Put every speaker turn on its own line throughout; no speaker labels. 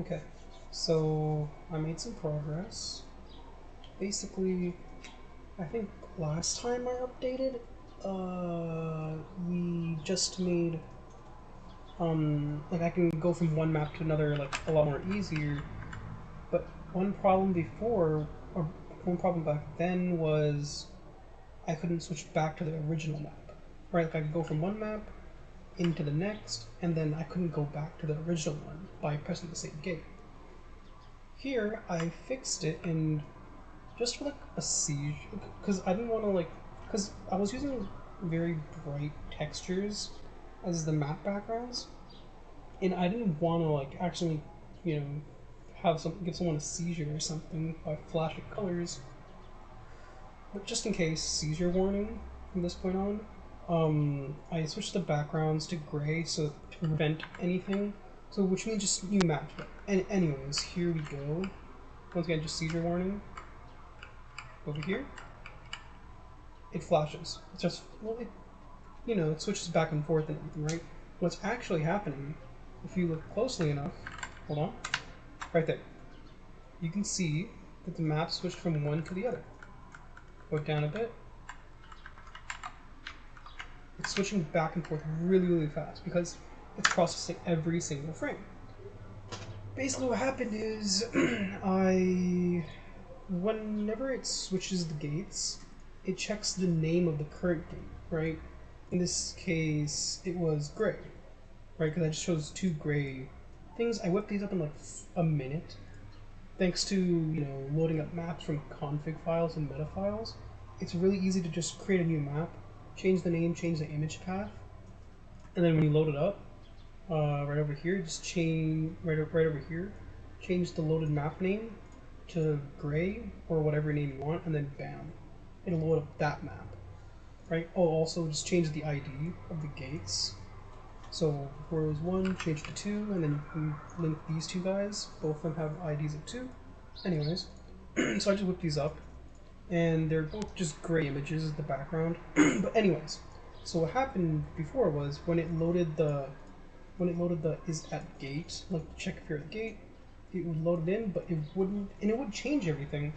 Okay, so I made some progress. Basically, I think last time I updated, we just made, like I can go from one map to another like a lot more easier. But one problem before, or one problem back then was I couldn't switch back to the original map. Right, like I could go from one map into the next, and then I couldn't go back to the original one by pressing the same gate. Here, I fixed it, and just for like a siege, because I didn't want to because I was using very bright textures as the map backgrounds, and I didn't want to like actually, you know, give someone a seizure or something by flashing colors. But just in case, seizure warning from this point on. I switched the backgrounds to gray so to prevent anything. So which means just new maps. But anyways, here we go. Once again, just seizure warning. Over here, it flashes. It's just it switches back and forth and everything, right? What's actually happening, if you look closely enough, hold on, right there, you can see that the map switched from one to the other. Go down a bit. It's switching back and forth really, really fast because it's processing every single frame. Basically what happened is whenever it switches the gates, it checks the name of the current gate, right? In this case, it was gray, right? Because I just chose two gray things. I whipped these up in like a minute, thanks to loading up maps from config files and meta files. It's really easy to just create a new map, change the name, change the image path, and then when you load it up, right over here, just change right over here, change the loaded map name to gray or whatever name you want, and then bam, it'll load up that map, right? Oh, also just change the ID of the gates. So before it was 1, change to 2, and then you can link these two guys. Both of them have IDs of 2. Anyways, so I just whipped these up, and they're both just gray images as the background. But anyways, so what happened before was when it loaded the is at gate, like check if you're at gate, it would load it in, but it wouldn't, and it would change everything,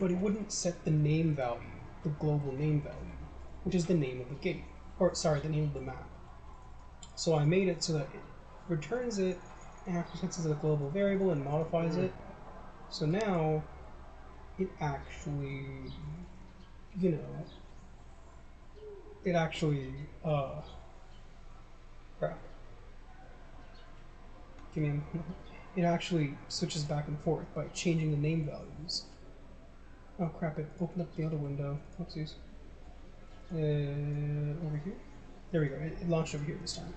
but it wouldn't set the name value, the global name value, which is the name of the gate, or sorry, the name of the map. So I made it so that it returns it after sets as a global variable and modifies it. So now it actually, it actually, crap. Give me a moment. It actually switches back and forth by changing the name values. Oh crap, it opened up the other window. Oopsies. Over here? There we go, it launched over here this time.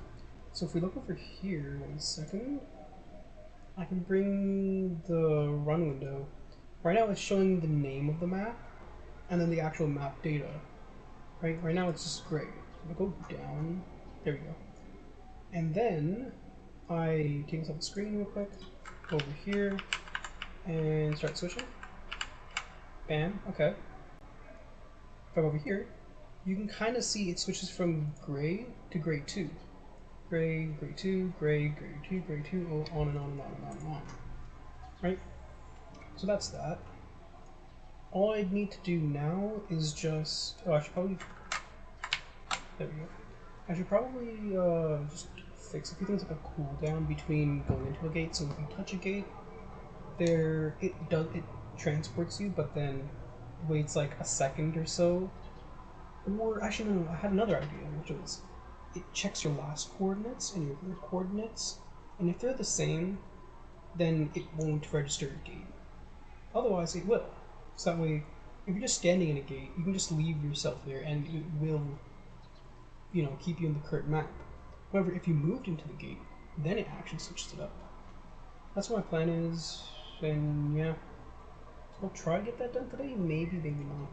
So if we look over here, 1 second, I can bring the run window. Right now it's showing the name of the map, and then the actual map data. Right now it's just gray. So if I go down, there we go. And then I take this off the screen real quick, go over here, and start switching. Bam, okay. If I go over here, you can kind of see it switches from gray to gray 2. Gray, gray 2, gray, gray 2, gray 2, on and on and on and on and on. Right? So that's that. All I need to do now is just... Oh, I should probably... There we go. I should probably just fix a few things like a cooldown between going into a gate. So if you touch a gate, it transports you, but then waits like a second or so. Or actually no, I had another idea, which was it checks your last coordinates and your current coordinates, and if they're the same, then it won't register a gate. Otherwise, it will. So that way, if you're just standing in a gate, you can just leave yourself there, and it will, keep you in the current map. However, if you moved into the gate, then it actually switches it up. That's what my plan is, and yeah, I'll try to get that done today. Maybe, maybe not.